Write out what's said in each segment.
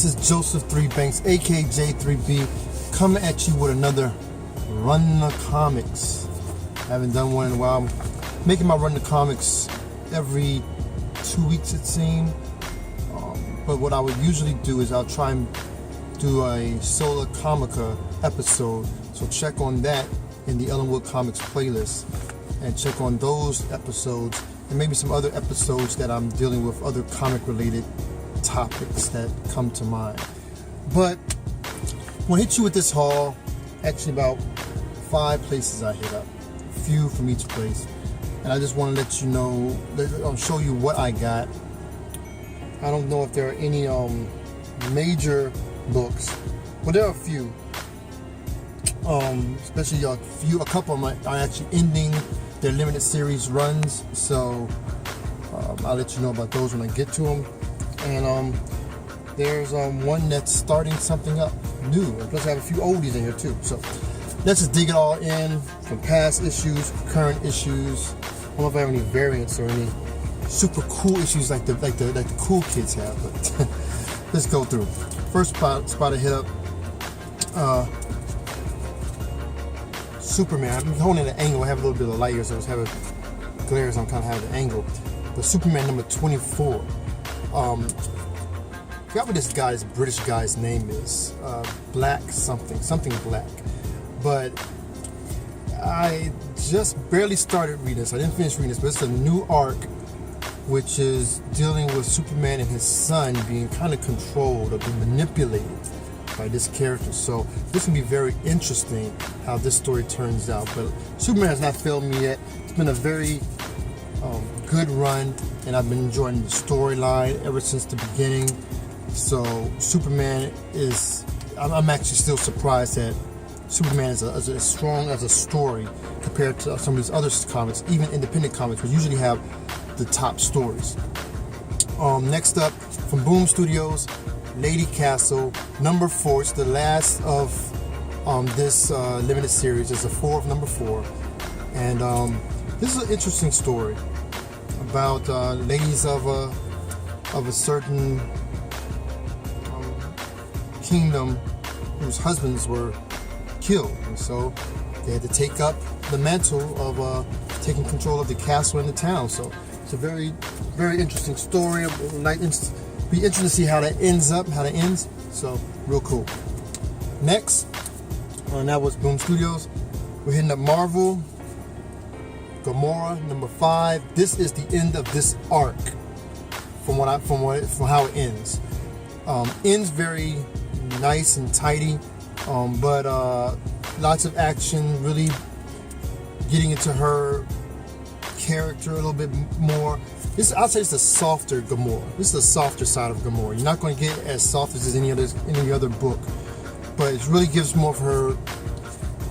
This is Joseph 3 Banks, aka J3B, coming at you with another Run the Comics. I haven't done one in a while. I'm making my Run the Comics every 2 weeks, it seems. But what I would usually do is I'll try and do a Solar Comica episode. So check on that in the Ellenwood Comics playlist. And check on those episodes and maybe some other episodes that I'm dealing with, other comic related topics that come to mind. But I'm gonna hit you with this haul. Actually about 5 places I hit up, a few from each place, and I just want to let you know, I'll show you what I got. I don't know if there are any major books, but there are a few. Especially a couple of them are actually ending their limited series runs, so I'll let you know about those when I get to them. And there's one that's starting something up new, and plus I have a few oldies in here too. So let's just dig it all in, from past issues, current issues. I don't know if I have any variants or any super cool issues like the cool kids have, but let's go through. First spot I hit up, Superman. I'm holding an angle. I have a little bit of light here, so I was having glare, so I'm kind of having an angle. But Superman number 24. I forgot what this British guy's name is. Black something black. But I just barely started reading this. I didn't finish reading this, but it's a new arc which is dealing with Superman and his son being kind of controlled or being manipulated by this character. So this can be very interesting how this story turns out. But Superman has not failed me yet. It's been a very good run, and I've been enjoying the storyline ever since the beginning. So Superman is, I'm actually still surprised that Superman is as strong as a story compared to some of these other comics, even independent comics, which usually have the top stories. Next up, from Boom Studios, Lady Castle, number 4. It's the last of this limited series. It's the 4th, number 4. And this is an interesting story about ladies of a certain kingdom whose husbands were killed, and so they had to take up the mantle of taking control of the castle and the town. So it's a very, very interesting story. Be interesting to see how that ends. So real cool. Next, and that was Boom Studios. We're hitting up Marvel, Gamora number 5. This is the end of this arc, from how it ends. Ends very nice and tidy, but lots of action, really getting into her character a little bit more. I'll say it's a softer Gamora. This is the softer side of Gamora. You're not going to get as soft as any other book, but it really gives more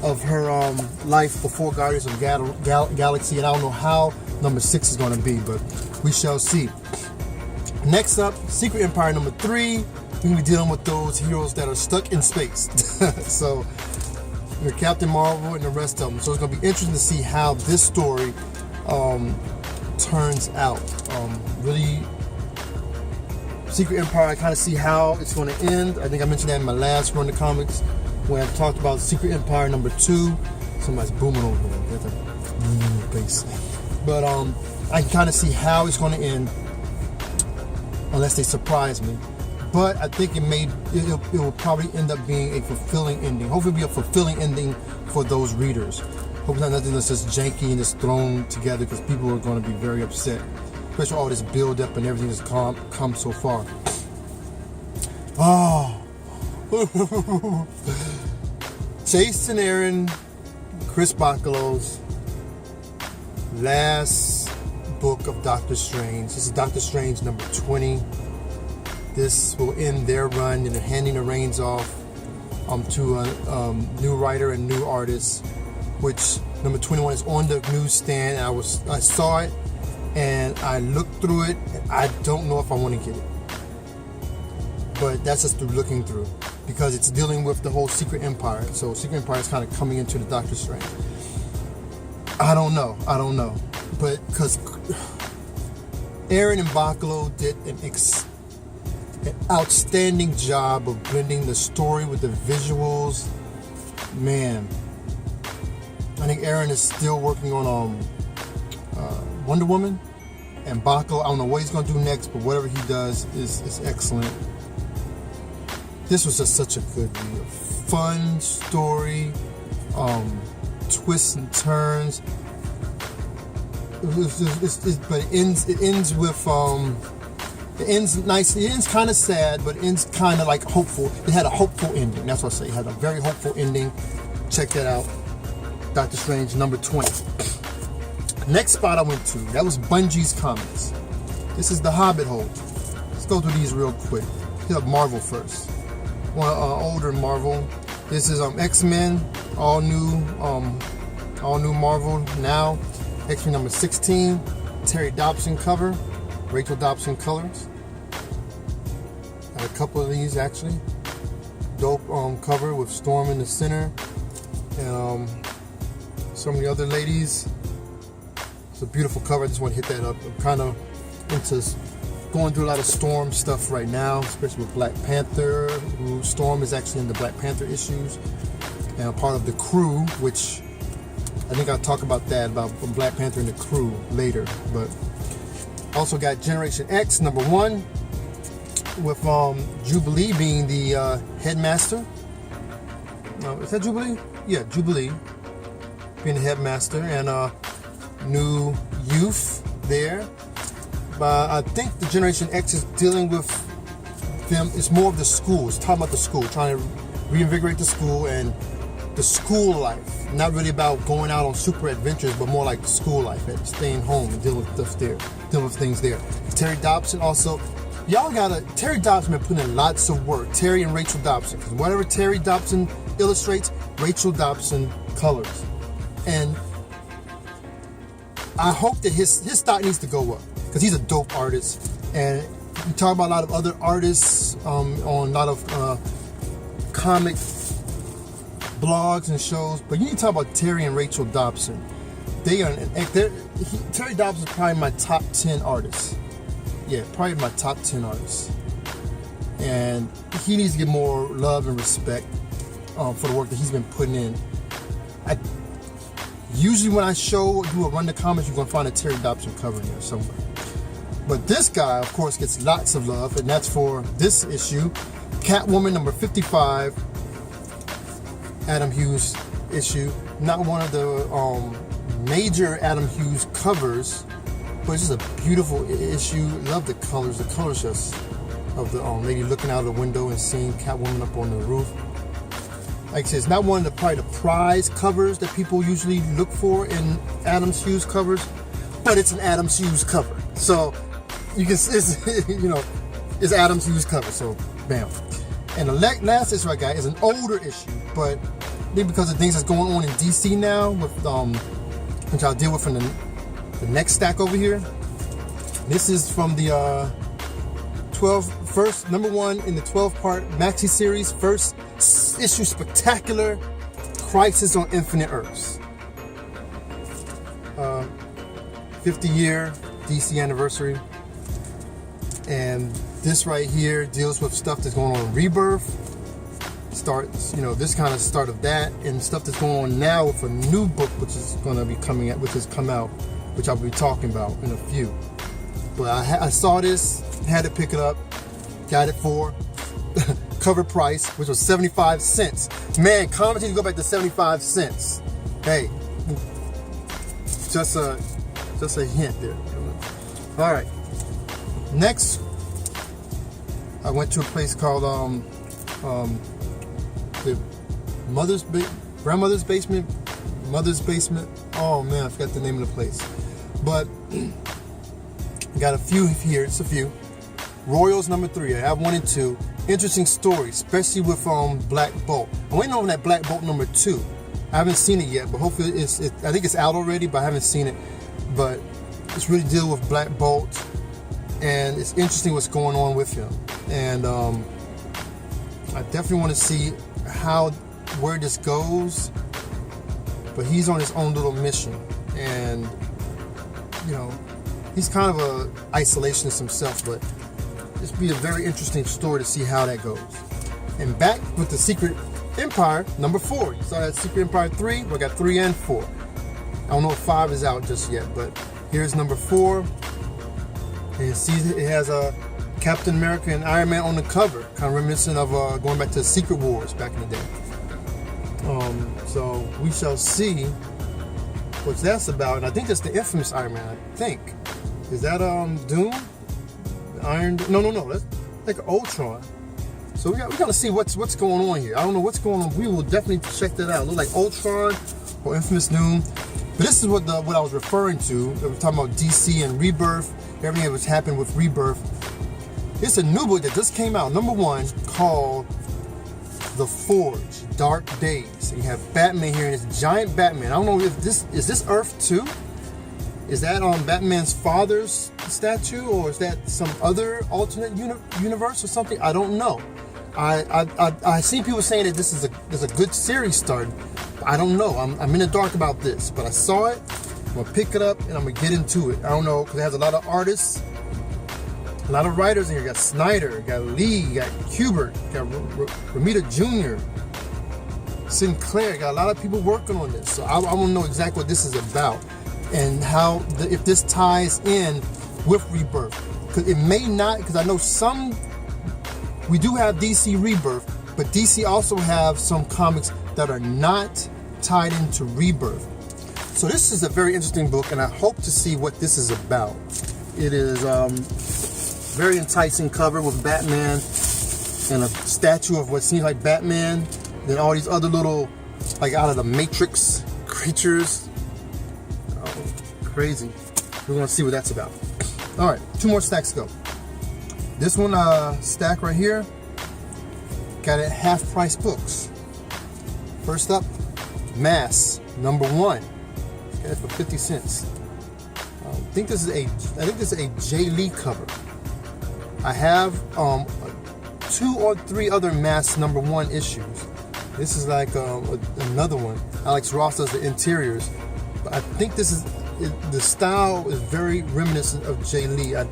of her life before Guardians of Galaxy, and I don't know how number 6 is going to be, but we shall see. Next up, Secret Empire number 3. We're going to be dealing with those heroes that are stuck in space. So, Captain Marvel and the rest of them. So it's going to be interesting to see how this story turns out. Really, Secret Empire, I kind of see how it's going to end. I think I mentioned that in my last Run the Comics, when I talked about Secret Empire number 2. Somebody's booming over there. That's a bass. But I can kind of see how it's going to end, unless they surprise me. But I think it will probably end up being a fulfilling ending. Hopefully it'll be a fulfilling ending for those readers. Hopefully not nothing that's just janky and just thrown together, because people are going to be very upset, especially all this build up and everything that's come so far. Oh. Chase and Aaron, Chris Bachalo's last book of Doctor Strange. This is Doctor Strange number 20. This will end their run, and they're handing the reins off to a new writer and new artist, which number 21 is on the newsstand. I saw it and I looked through it, and I don't know if I want to get it, but that's just through looking through, because it's dealing with the whole Secret Empire. So Secret Empire is kind of coming into the Doctor Strange. I don't know, but because Aaron and Bachalo did an an outstanding job of blending the story with the visuals. Man, I think Aaron is still working on Wonder Woman, and Baco, I don't know what he's going to do next, but whatever he does is excellent. This was just such a good read. Fun story, twists and turns. But it ends with it ends nice. It ends kind of sad, but it ends kind of like hopeful. It had a hopeful ending. That's what I say. It had a very hopeful ending. Check that out. Doctor Strange number 20. Next spot I went to, that was Bungie's Comics. This is the Hobbit Hole. Let's go through these real quick. Hit up Marvel first. One older Marvel. This is X-Men, all new Marvel now. X-Men number 16, Terry Dobson cover, Rachel Dobson colors. Got a couple of these actually. Dope cover with Storm in the center, and some of the other ladies. It's a beautiful cover. I just want to hit that up. I'm kind of into going through a lot of Storm stuff right now, especially with Black Panther. Storm is actually in the Black Panther issues, and a part of the crew, which I think I'll talk about that, about Black Panther and the crew later. But also got Generation X number 1 with Jubilee being the headmaster. Is that Jubilee? Yeah, Jubilee being the headmaster, and new youth there. But I think the Generation X is dealing with them. It's more of the school. It's talking about the school, trying to reinvigorate the school and the school life. Not really about going out on super adventures, but more like the school life, and staying home and dealing with stuff there, dealing with things there. Terry Dobson also. Terry Dobson been putting in lots of work. Terry and Rachel Dobson, because whatever Terry Dobson illustrates, Rachel Dobson colors. And I hope that his stock needs to go up, because he's a dope artist. And we talk about a lot of other artists on a lot of comic blogs and shows, but you need to talk about Terry and Rachel Dobson. Terry Dobson is probably my top 10 artists. Yeah, probably my top 10 artists. And he needs to get more love and respect for the work that he's been putting in. Usually when I do a run the comics, you're going to find a Terry Dobson cover in there somewhere. But this guy, of course, gets lots of love, and that's for this issue. Catwoman number 55, Adam Hughes issue. Not one of the major Adam Hughes covers, but it's just a beautiful issue. Love the colors. The colors just of the lady looking out of the window and seeing Catwoman up on the roof. Like I said, it's not one of the probably the prize covers that people usually look for in Adam Hughes covers, but it's an Adam Hughes cover. So you can, it's Adam Hughes cover. So bam. And the last issue I got is an older issue, but I think because of things that's going on in DC now, with which I'll deal with in the next stack over here. This is from the number 1 in the 12-part maxi series, first issue spectacular Crisis on Infinite Earths. 50-year DC anniversary. And this right here deals with stuff that's going on in Rebirth. Starts, this kind of start of that, and stuff that's going on now with a new book which is going to be coming out, which has come out, which I'll be talking about in a few. But I saw this, had to pick it up, got it for cover price, which was 75 cents. Man, comics need to go back to 75 cents. Hey, just a hint there. All right. Next, I went to a place called the grandmother's basement, mother's basement. Oh man, I forgot the name of the place. But got a few here. It's a few. Royals number 3. I have 1 and 2. Interesting story, especially with Black Bolt. I'm waiting on that Black Bolt number 2. I haven't seen it yet, but hopefully I think it's out already, but I haven't seen it. But it's really dealing with Black Bolt, and it's interesting what's going on with him. And I definitely want to see where this goes. But he's on his own little mission, and he's kind of a isolationist himself, but this be a very interesting story to see how that goes. And back with the Secret Empire number 4. You saw that Secret Empire 3. We got 3 and 4. I don't know if 5 is out just yet, but here's number 4. And you see it has a Captain America and Iron Man on the cover, kind of reminiscent of going back to Secret Wars back in the day. So we shall see what that's about. And I think that's the infamous Iron Man. I think is that Doom, Iron? No. That's like Ultron. So we gotta see what's going on here. I don't know what's going on. We will definitely check that out. It looks like Ultron or infamous Doom. But this is what I was referring to. We were talking about DC and Rebirth. Everything that was happening with Rebirth. It's a new book that just came out, number 1, called The Forge, Dark Days. And you have Batman here, and it's giant Batman. I don't know if is this Earth 2? Is that Batman's father's statue, or is that some other alternate universe or something? I don't know. I seen people saying that this is a good series start. I don't know. I'm in the dark about this, but I saw it. I'm gonna pick it up and I'm gonna get into it. I don't know, because it has a lot of artists, a lot of writers in here. You got Snyder, you got Lee, you got Kubert, you got Romita Jr., Sinclair. You got a lot of people working on this. So I want to know exactly what this is about and how if this ties in with Rebirth. Because it may not, because I know we do have DC Rebirth, but DC also have some comics that are not tied into Rebirth. So this is a very interesting book, and I hope to see what this is about. It is very enticing cover with Batman and a statue of what seems like Batman. Then all these other little, like out of the Matrix creatures. Oh, crazy. We're gonna see what that's about. All right, 2 more stacks to go. This one stack right here got at half price books. First up, Mass number 1. Got it for 50 cents. I think this is a Jay Lee cover. I have 2 or 3 other Mass number 1 issues. This is like another one. Alex Ross does the interiors, but I think this is the style is very reminiscent of Jay Lee. I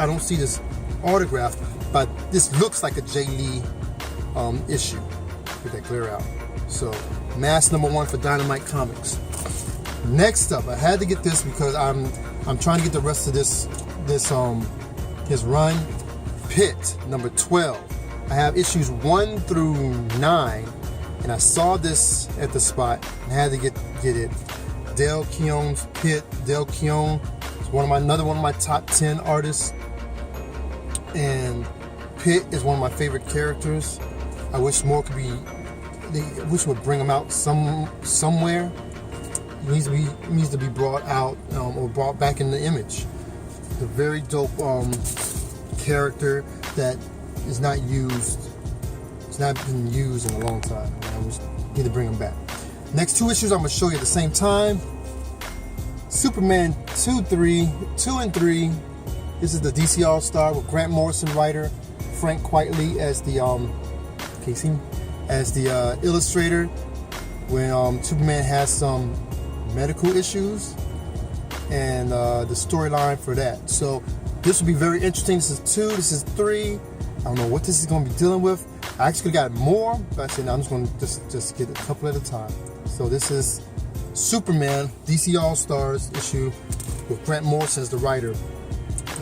don't see this autograph, but this looks like a Jay Lee issue. Get that clear out. So Mass number 1 for Dynamite Comics. Next up, I had to get this because I'm trying to get the rest of his run. Pitt number 12. I have issues 1 through 9, and I saw this at the spot and had to get it. Dale Keown's Pitt. Dale Keown is another one of my top 10 artists, and Pitt is one of my favorite characters. I wish more could be. I wish would bring him out somewhere. He needs to be brought out or brought back in the image. A very dope character that is not used. It's not been used in a long time. I just need to bring him back. Next 2 issues I'm gonna show you at the same time. Superman 2 and 3. This is the DC All-Star with Grant Morrison writer, Frank Quitely as the illustrator. When Superman has some medical issues, and the storyline for that. So this will be very interesting. This is 2, this is 3. I don't know what this is going to be dealing with. I actually got more, but I said no, I'm just going to just get a couple at a time. So this is Superman DC All Stars issue with Grant Morrison as the writer.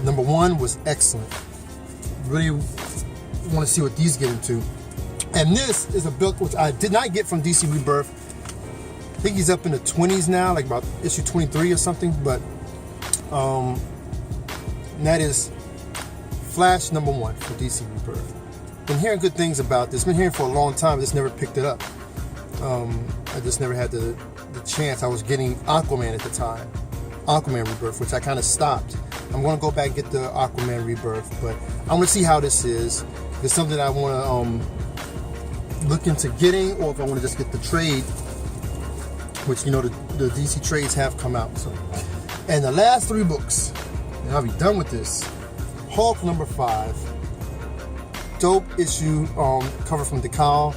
Number 1 was excellent. Really want to see what these get into. And this is a book which I did not get from DC Rebirth. I think he's up in the 20s now, like about issue 23 or something. But and that is Flash number 1 for DC Rebirth. Been hearing good things about this. Been hearing for a long time. Just never picked it up. I just never had the chance. I was getting Aquaman at the time, Aquaman Rebirth, which I kind of stopped. I'm going to go back and get the Aquaman Rebirth, but I'm going to see how this is. If it's something I want to look into getting, or if I want to just get the trade, which the DC trades have come out. So, and the last 3 books, and I'll be done with this. Hulk number 5, dope issue, cover from Decal,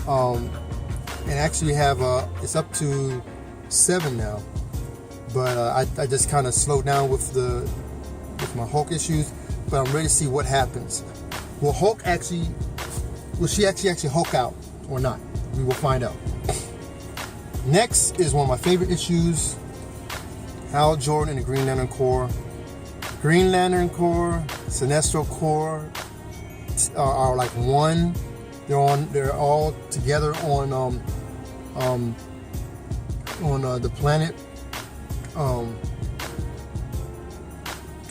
and actually have it's up to 7 now. But I just kind of slowed down with my Hulk issues. but I'm ready to see what happens. Will she actually Hulk out or not? We will find out. Next is one of my favorite issues, Hal Jordan and the Green Lantern Corps. Green Lantern Corps, Sinestro Corps are like one. They're all together on the planet.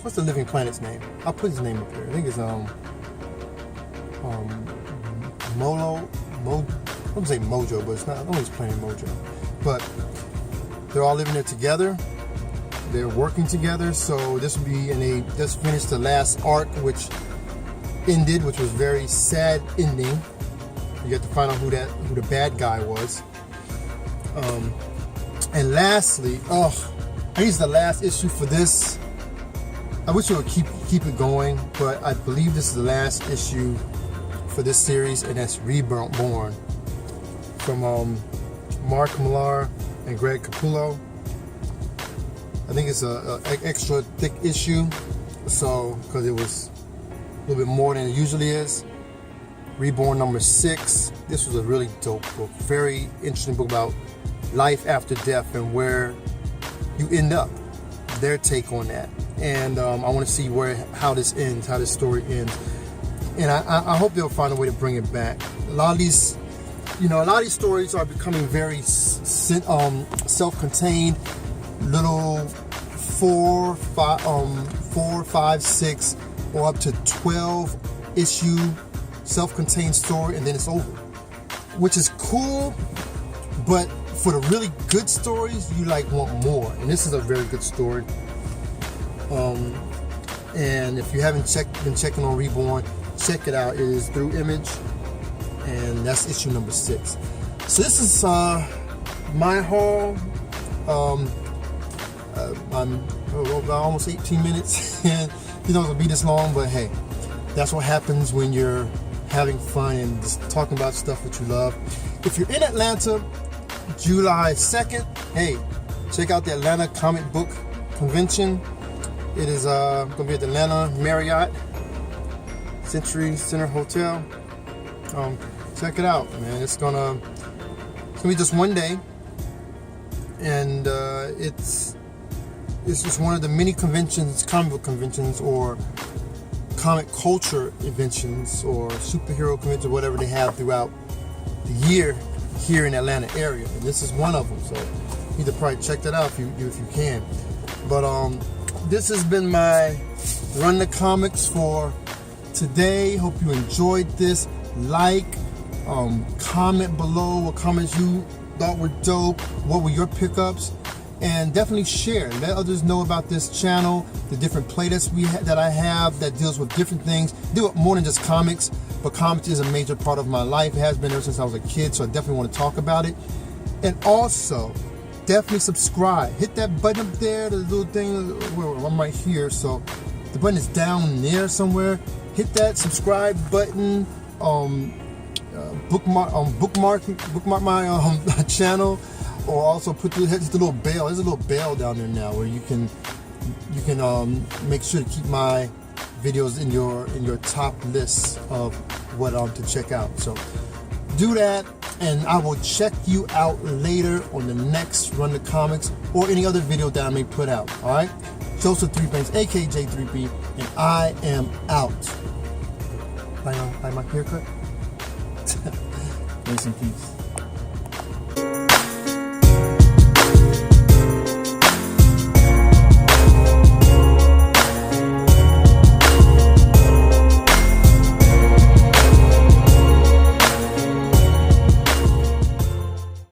What's the living planet's name? I'll put his name up here. I think it's Molo. I wouldn't say Mojo, but it's not. I don't know, it's Planet Mojo. But they're all living there together. They're working together. So this will be, and they just finished the last arc, which ended, which was very sad ending. You get to find out who the bad guy was. And lastly, I think it's the last issue for this. I wish it would keep it going, but I believe this is the last issue for this series, and that's Reborn from Mark Millar and Greg Capullo. I think it's a extra thick issue, so because it was a little bit more than it usually is. Reborn number 6. This was a really dope book, very interesting book about life after death and where you end up. Their take on that, and I want to see how this ends, how this story ends, and I hope they'll find a way to bring it back. A lot of these stories are becoming very self-contained, little 4, 5, 6, or up to 12 issue self-contained story, and then it's over, which is cool. But for the really good stories, you want more, and this is a very good story. And if you haven't been checking on Reborn, check it out. It is through Image, and that's issue number 6. So this is my haul. I'm about almost 18 minutes, and it'll be this long, but hey, that's what happens when you're having fun and just talking about stuff that you love. If you're in Atlanta, July 2nd, hey, check out the Atlanta Comic Book Convention. It is going to be at the Atlanta Marriott Century Center Hotel. Check it out, man. It's gonna be just one day, and it's just one of the many conventions, comic book conventions, or comic culture conventions, or superhero conventions, whatever they have throughout the year here in the Atlanta area, and this is one of them. So you need to probably check that out if you can. But this has been my Run the Comics for today. Hope you enjoyed this. Comment below what comments you thought were dope. What were your pickups? And definitely share. Let others know about this channel, the different playlists that I have that deals with different things. Do it more than just comics, but comics is a major part of my life. It has been ever since I was a kid, so I definitely want to talk about it. And also, definitely subscribe. Hit that button up there, the little thing. Well, I'm right here, so the button is down there somewhere. Hit that subscribe button. Bookmark my channel, or also hit the little bell. There's a little bell down there now where you can make sure to keep my videos in your top list of what to check out. So do that, and I will check you out later on the next Run the Comics or any other video that I may put out. All right, Joseph 3 Banks, aka J3P, and I am out. Like my haircut. Grace and peace.